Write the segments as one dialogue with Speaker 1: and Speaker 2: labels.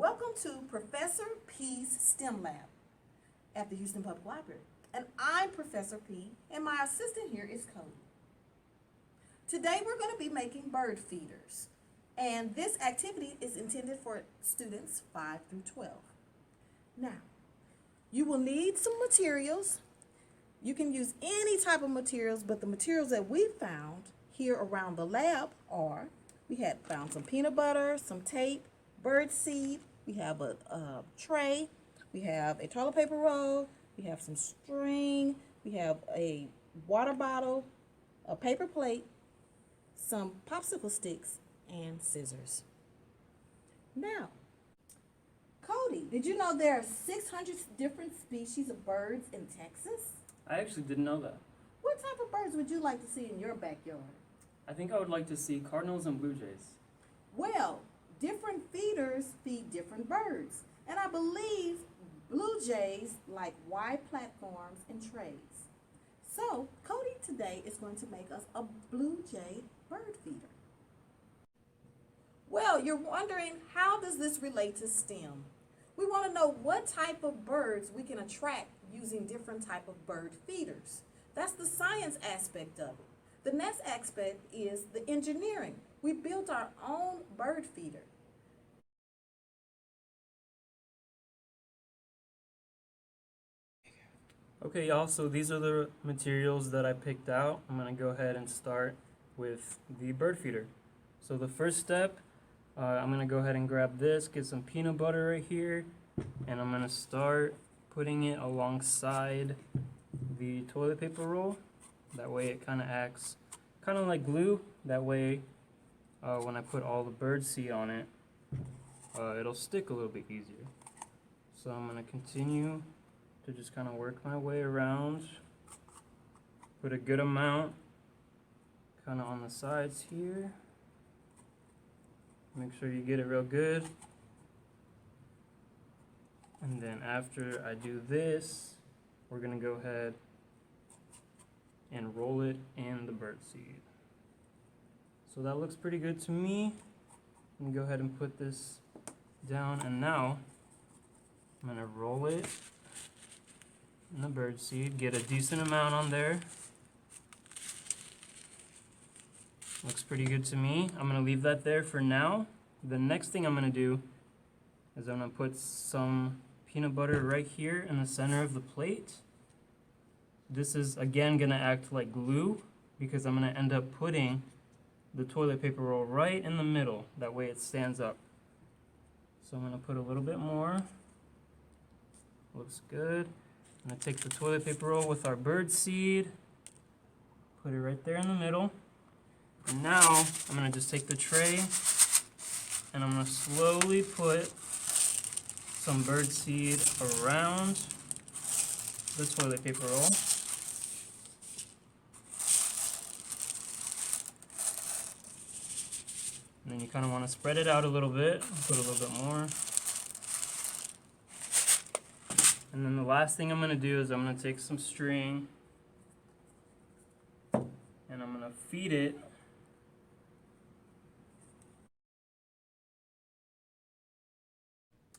Speaker 1: Welcome to Professor P's STEM Lab at the Houston Public Library. And I'm Professor P, and my assistant here is Cody. Today we're going to be making bird feeders, and this activity is intended for students 5 through 12. Now, you will need some materials. You can use any type of materials, but the materials that we found here around the lab are, we had found some peanut butter, some tape, bird seed, we have a tray, we have a toilet paper roll, we have some string, we have a water bottle, a paper plate, some popsicle sticks, and scissors. Now, Cody, did you know there are 600 different species of birds in Texas?
Speaker 2: I actually didn't know that.
Speaker 1: What type of birds would you like to see in your backyard?
Speaker 2: I think I would like to see cardinals and blue jays.
Speaker 1: Well, different feeders feed different birds, and I believe blue jays like wide platforms and trays. So, Cody today is going to make us a blue jay bird feeder. Well, you're wondering, how does this relate to STEM? We want to know what type of birds we can attract using different type of bird feeders. That's the science aspect of it. The next aspect is the engineering. We built our own bird feeder.
Speaker 2: Okay, y'all, so these are the materials that I picked out. I'm going to go ahead and start with the bird feeder. So the first step, I'm going to go ahead and grab this, get some peanut butter right here, and I'm going to start putting it alongside the toilet paper roll. That way it kind of acts kind of like glue. That way when I put all the bird seed on it, it'll stick a little bit easier. So I'm going to continue to just kind of work my way around. Put a good amount kind of on the sides here. Make sure you get it real good. And then after I do this, we're going to go ahead and roll it in the bird seed. So that looks pretty good to me. I'm going to go ahead and put this down, and now I'm going to roll it in the bird seed, get a decent amount on there. Looks pretty good to me. I'm going to leave that there for now. The next thing I'm going to do is I'm going to put some peanut butter right here in the center of the plate. This is again going to act like glue because I'm going to end up putting the toilet paper roll right in the middle. That way it stands up. So I'm going to put a little bit more. Looks good. I'm going to take the toilet paper roll with our bird seed, put it right there in the middle. And now I'm going to just take the tray and I'm going to slowly put some bird seed around the toilet paper roll. And then you kind of want to spread it out a little bit, put a little bit more. And then the last thing I'm going to do is I'm going to take some string and I'm going to feed it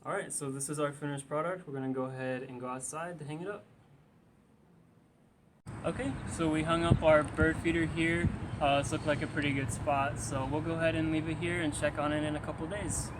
Speaker 2: Alright, so this is our finished product. We're going to go ahead and go outside to hang it up. Okay, so we hung up our bird feeder here. This looked like a pretty good spot, so we'll go ahead and leave it here and check on it in a couple days.